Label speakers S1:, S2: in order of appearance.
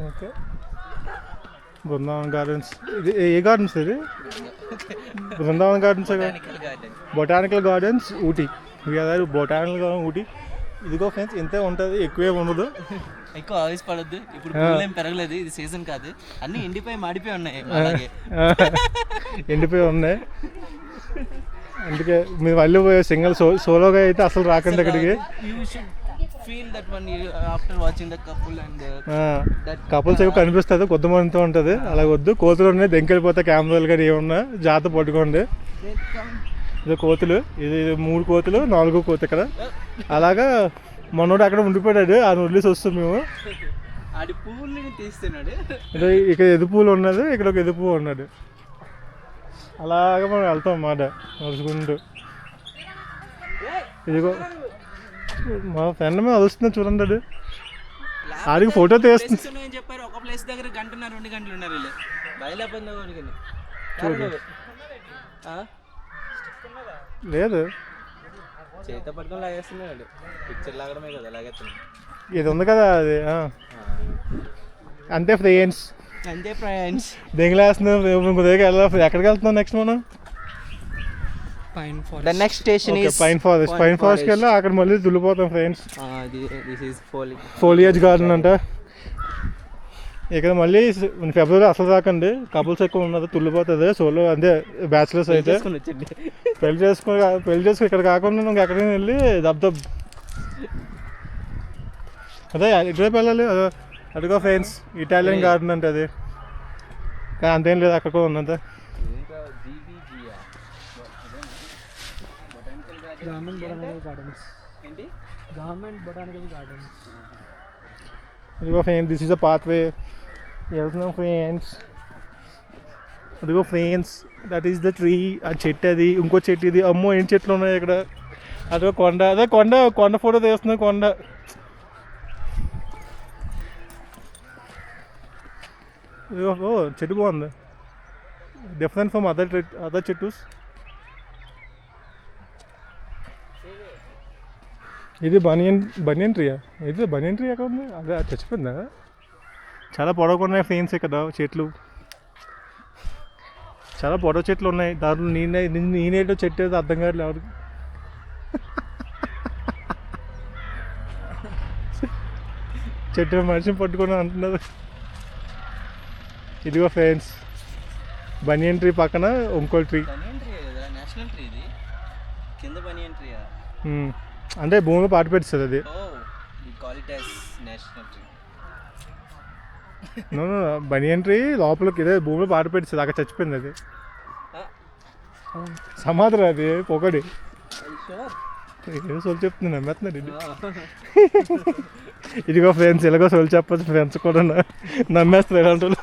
S1: Okay, Brindavan gardens. ఇది ఏ gardens ఇది? Brindavan gardens, botanical gardens Ooty. Botanical garden Ooty. ఇదిగో ఫ్రెండ్స్, ఇంతే ఉంటుంది, ఎక్కువే ఉండదు.
S2: ఎక్కువ ఆవేశపడద్దు, ఇప్పుడు పూలు ఏం పెరగలేదు, ఇది సీజన్ కాదు, అన్ని ఎండిపోయి మాడిపోయి ఉన్నాయి. అలాగే
S1: ఎండిపోయి ఉన్నాయి, అందుకే మీరు మళ్ళీ సింగిల్ సోలోగా అయితే అసలు రాకండి అక్కడికి. కపుల్స్ ఎక్కువ కనిపిస్తుంది, కొద్దిమందితో ఉంటుంది. అలా వద్దు, కోతులు ఉన్నాయి, దెంకెళ్ళిపోతే కెమెరాలు కానీ ఏమన్నా జాగ్రత్త పట్టుకోండి. ఇది కోతులు, ఇది 3 కోతులు, 4వ కోత ఇక్కడ. అలాగా మనోడు అక్కడ ఉండిపోయాడు, ఆ వదిలేసి వస్తాం మేము. ఇక్కడ ఎదు పూలు ఉన్నది, ఇక్కడ ఒక ఎదు పువ్వు ఉన్నది. అలాగా మనం వెళ్తాం అన్నమాట నడుచుకుంటూ. ఇదిగో మా ఫ్రెండ్ మీద వస్తుంది చూడండి, అది ఆడికి ఫోటో తీస్తుంది.
S2: చెప్పారు ఒక ప్లేస్ దగ్గర 1-2 గంటలు ఉన్నారు.
S1: లేదు,
S2: చేతితో పట్టుకొని లాగేస్తున్నాడు, పిక్చర్ లాగడమే కదా లాగేస్తున్నాడు.
S1: ఇది ఉంది కదా అది, అంతే ఫ్రెండ్స్,
S2: అంతే ఫ్రెండ్స్.
S1: దెంగలేస్తున్నాం, ఎక్కడికి వెళ్తున్నాం నెక్స్ట్ మనం?
S2: The next station is
S1: pine forest. పైన్ ఫారెస్ట్కి వెళ్ళి అక్కడ మళ్ళీ తుల్లిపోతాం friends.
S2: This is
S1: foliage garden అంట. ఇక్కడ మళ్ళీ ఫిబ్రవరి అసలు రాకండి, కపుల్స్ ఎక్కువ ఉన్నది, తుల్లిపోతుంది. సోలో అంటే బ్యాచిలర్స్ అయితే పెళ్లి చేసుకుని ఇక్కడ కాకుండా నువ్వు ఎక్కడికి వెళ్ళి దబ్ అదే ఇటువైపు వెళ్ళాలి. అదిగో ఫ్రెండ్స్, ఇటాలియన్ గార్డెన్ అంటే అది, కానీ అంతేం లేదు, అక్కడ కూడా ఉన్నంత. ఇదిగో friends, this is a pathway. వెళ్తున్నాం ఫ్రెండ్స్. అదిగో friends, that is the tree. ఆ చెట్టు అది, ఇంకో చెట్టు ఇది. అమ్మో ఏం చెట్లు ఉన్నాయి ఇక్కడ. అదిగో కొండ, అదే కొండ ఫోటో తీస్తున్నాం. కొండ ఓ చెట్టు బాగుంది, డిఫరెంట్ ఫ్రమ్ అదర్ చెట్టు. ఇది బనియన్ ట్రీయా? ఇది బనియన్ ట్రీ ఎక్కడ ఉంది? అదే చచ్చిపోయిందా? చాలా పొడవుకున్నాయి ఫ్రెండ్స్ ఇక్కడ చెట్లు, చాలా పొడవు చెట్లు ఉన్నాయి. దాంట్లో నేనేటో చెట్టు ఏదో అర్థం కావట్లేదు ఎవరికి. చెట్టు మనిషిని పట్టుకొని అంటున్నారు. ఇదిగో ఫ్రెండ్స్, బనియన్ ట్రీ పక్కన ఇంకో ట్రీ. అంటే భూమిలో పాటు పెడుతుంది అది. బనియన్ ట్రీ లోపలికి ఇదే భూమిలో పాటు పెడుతుంది, అక్కడ చచ్చిపోయింది అది. సమాధి అది పొగడి. ఏదో సోల్ చెప్తుంది, నమ్మేస్తున్నాడు ఇది. ఇదిగో ఫ్రెండ్స్, ఇలాగో సోల్ చెప్పచ్చు ఫ్రెండ్స్ కూడా నమ్మేస్తారు ఇలాంటి వాళ్ళు.